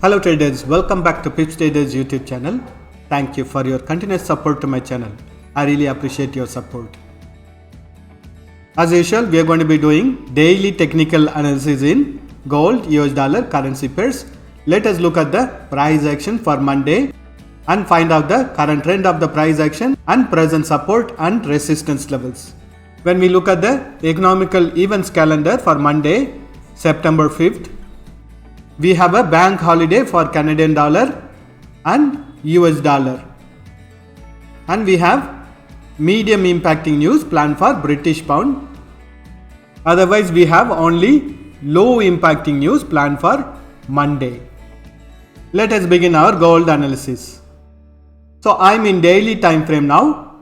Hello traders, welcome back to Pips Traders YouTube channel. Thank you for your continuous support to my channel. I really appreciate your support. As usual, we are going to be doing daily technical analysis in gold, US dollar, currency pairs. Let us look at the price action for Monday and find out the current trend of the price action and present support and resistance levels. When we look at the economical events calendar for Monday, September 5th, we have a bank holiday for Canadian dollar and US dollar. And we have medium impacting news planned for British pound. Otherwise, we have only low impacting news planned for Monday. Let us begin our gold analysis. So I'm in daily time frame now.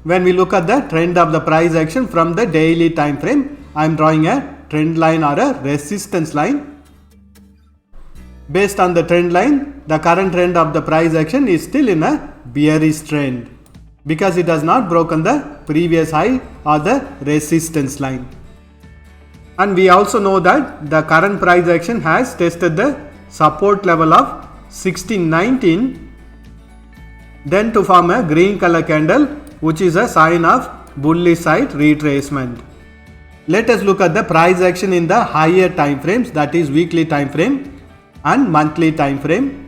When we look at the trend of the price action from the daily time frame, I'm drawing a trend line or a resistance line. Based on the trend line, the current trend of the price action is still in a bearish trend because it has not broken the previous high or the resistance line. And we also know that the current price action has tested the support level of 1619, then to form a green color candle, which is a sign of bullish side retracement. Let us look at the price action in the higher time frames, that is weekly time frame and monthly time frame.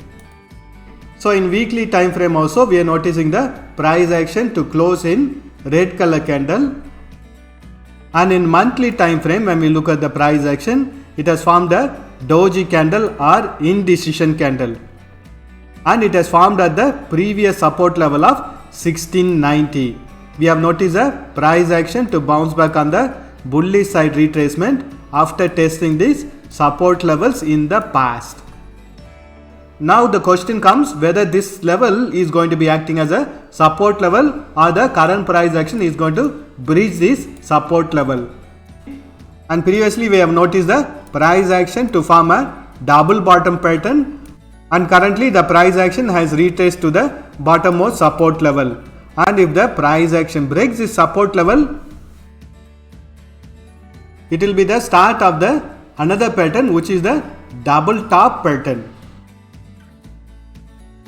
So in weekly time frame also we are noticing the price action to close in red color candle, and in monthly time frame when we look at the price action, it has formed a doji candle or indecision candle, and it has formed at the previous support level of 1690. We have noticed a price action to bounce back on the bullish side retracement after testing these support levels in the past. Now the question comes whether this level is going to be acting as a support level or the current price action is going to breach this support level. And previously we have noticed the price action to form a double bottom pattern, and currently the price action has retraced to the bottommost support level, and if the price action breaks this support level, it will be the start of the another pattern, which is the double top pattern,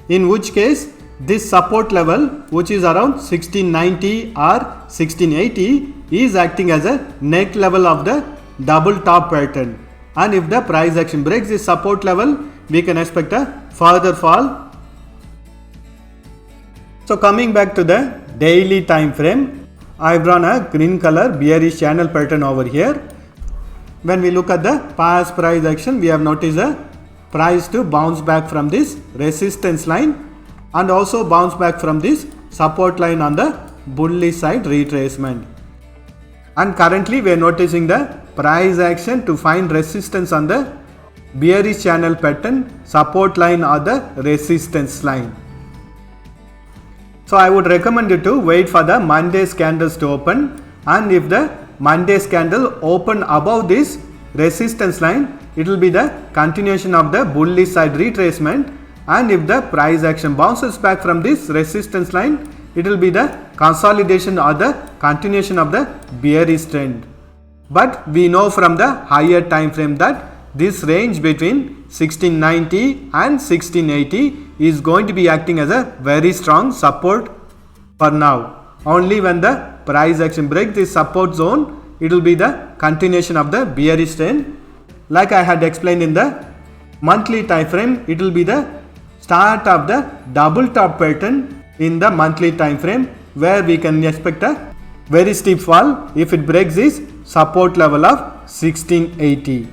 in which case this support level, which is around 1690 or 1680, is acting as a neck level of the double top pattern, and if the price action breaks this support level, we can expect a further fall. So coming back to the daily time frame, I have drawn a green color bearish channel pattern over here. When we look at the past price action, we have noticed a price to bounce back from this resistance line and also bounce back from this support line on the bullish side retracement. And currently we are noticing the price action to find resistance on the bearish channel pattern, support line or the resistance line. So I would recommend you to wait for the Monday's candles to open, and if the Monday's candle open above this resistance line, it will be the continuation of the bullish side retracement, and if the price action bounces back from this resistance line, it will be the consolidation or the continuation of the bearish trend. But we know from the higher time frame that this range between 1690 and 1680 is going to be acting as a very strong support for now. Only when the price action breaks this support zone, it will be the continuation of the bearish trend. Like I had explained in the monthly time frame, it will be the start of the double top pattern in the monthly time frame, where we can expect a very steep fall if it breaks this support level of 1680.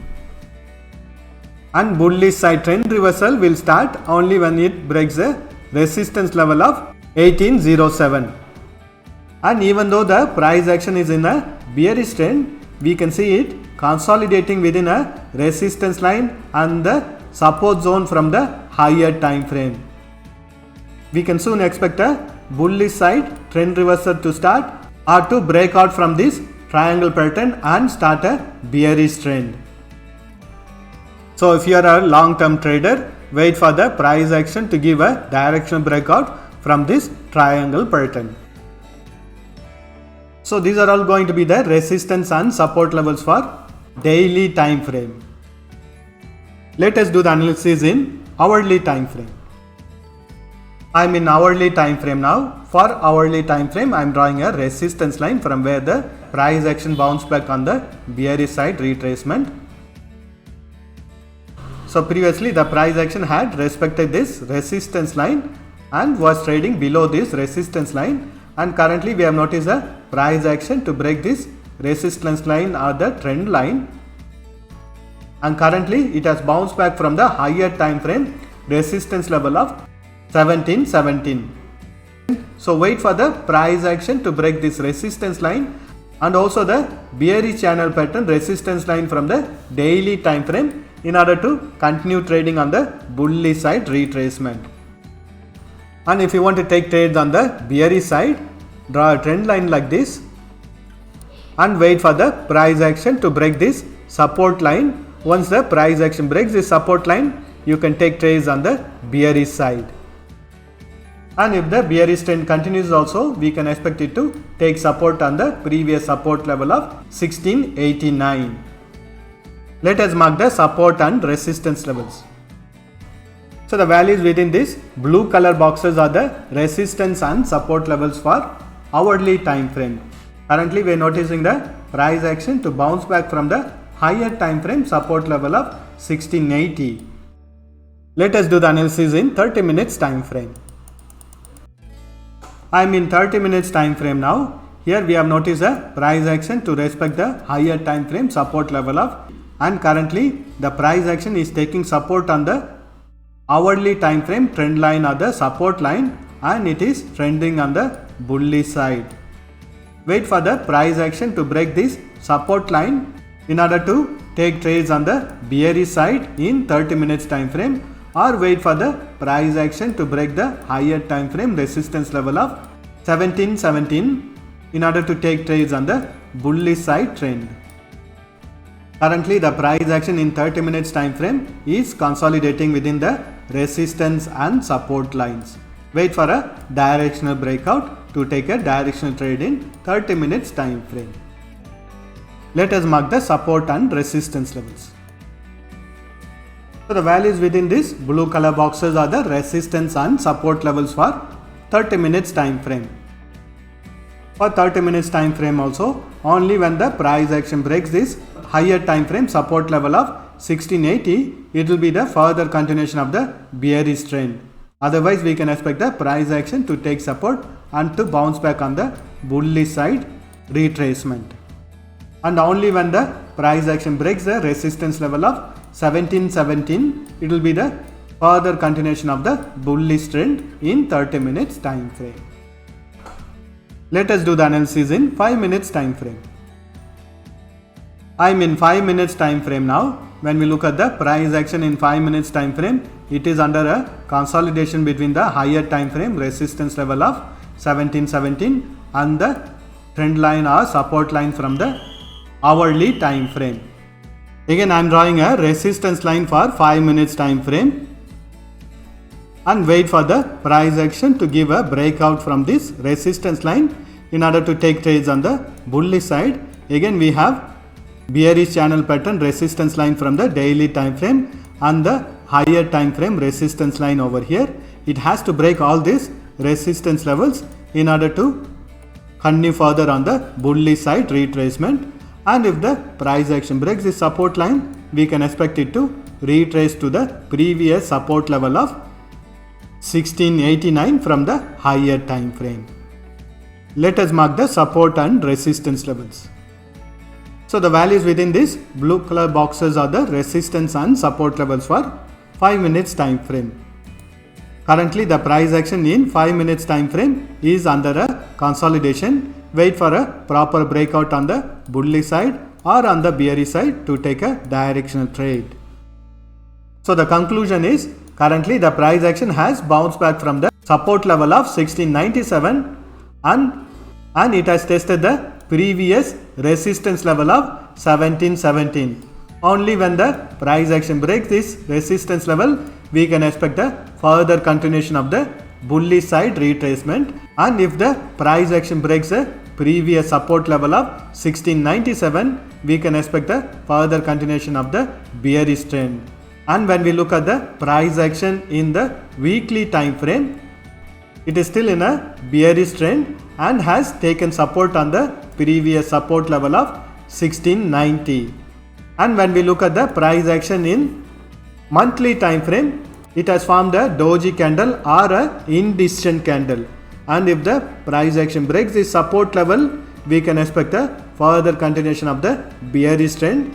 And bullish side trend reversal will start only when it breaks the resistance level of 1807. And even though the price action is in a bearish trend, we can see it consolidating within a resistance line and the support zone from the higher time frame. We can soon expect a bullish side trend reversal to start or to break out from this triangle pattern and start a bearish trend. So if you are a long-term trader, wait for the price action to give a directional breakout from this triangle pattern. So these are all going to be the resistance and support levels for daily time frame. Let us do the analysis in hourly time frame. I am in hourly time frame now. For hourly time frame, I am drawing a resistance line from where the price action bounced back on the bearish side retracement. So previously the price action had respected this resistance line and was trading below this resistance line, and currently we have noticed the price action to break this resistance line or the trend line, and currently it has bounced back from the higher time frame resistance level of 1717. So wait for the price action to break this resistance line and also the bearish channel pattern resistance line from the daily time frame in order to continue trading on the bullish side retracement. And if you want to take trades on the bearish side, draw a trend line like this and wait for the price action to break this support line. Once the price action breaks this support line, you can take trades on the bearish side. And if the bearish trend continues also, we can expect it to take support on the previous support level of 1689. Let us mark the support and resistance levels. So the values within this blue color boxes are the resistance and support levels for hourly time frame. Currently we are noticing the price action to bounce back from the higher time frame support level of 1680. Let us do the analysis in 30 minutes time frame. I am in 30 minutes time frame now. Here we have noticed a price action to respect the higher time frame support level of, and currently the price action is taking support on the hourly time frame trend line or the support line, and it is trending on the bullish side. Wait for the price action to break this support line in order to take trades on the bearish side in 30 minutes time frame, or wait for the price action to break the higher time frame resistance level of 1717 in order to take trades on the bullish side trend. Currently the price action in 30 minutes time frame is consolidating within the resistance and support lines. Wait for a directional breakout to take a directional trade in 30 minutes time frame. Let us mark the support and resistance levels. So the values within this blue color boxes are the resistance and support levels for 30 minutes time frame. For 30 minutes time frame also, only when the price action breaks this higher time frame support level of 1680, it will be the further continuation of the bearish trend. Otherwise we can expect the price action to take support and to bounce back on the bullish side retracement. And only when the price action breaks the resistance level of 1717, it will be the further continuation of the bullish trend in 30 minutes time frame. Let us do the analysis in 5 minutes time frame. I am in 5 minutes time frame now. When we look at the price action in 5 minutes time frame, it is under a consolidation between the higher time frame resistance level of 1717 and the trend line or support line from the hourly time frame. Again I am drawing a resistance line for 5 minutes time frame and wait for the price action to give a breakout from this resistance line in order to take trades on the bullish side. Again we have bearish channel pattern resistance line from the daily time frame and the higher time frame resistance line over here. It has to break all these resistance levels in order to continue further on the bullish side retracement. And if the price action breaks this support line, we can expect it to retrace to the previous support level of 1689 from the higher time frame. Let us mark the support and resistance levels. So the values within this blue color boxes are the resistance and support levels for 5 minutes time frame. Currently the price action in 5 minutes time frame is under a consolidation. Wait for a proper breakout on the bullish side or on the bearish side to take a directional trade. So the conclusion is currently the price action has bounced back from the support level of 1697 and it has tested the previous resistance level of 1717. Only when the price action breaks this resistance level, we can expect a further continuation of the bullish side retracement, and if the price action breaks the previous support level of 1697, we can expect a further continuation of the bearish trend. And when we look at the price action in the weekly time frame, it is still in a bearish trend and has taken support on the previous support level of 1690. And when we look at the price action in monthly time frame, it has formed a doji candle or a indecision candle, and if the price action breaks this support level, we can expect a further continuation of the bearish trend,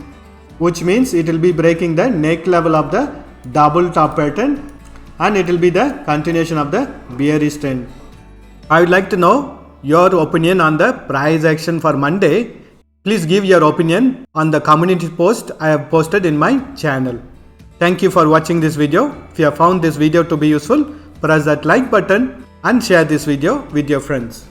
which means it will be breaking the neck level of the double top pattern and it will be the continuation of the bearish trend. I would like to know your opinion on the price action for Monday. Please give your opinion on the community post I have posted in my channel. Thank you for watching this video. If you have found this video to be useful, press that like button and share this video with your friends.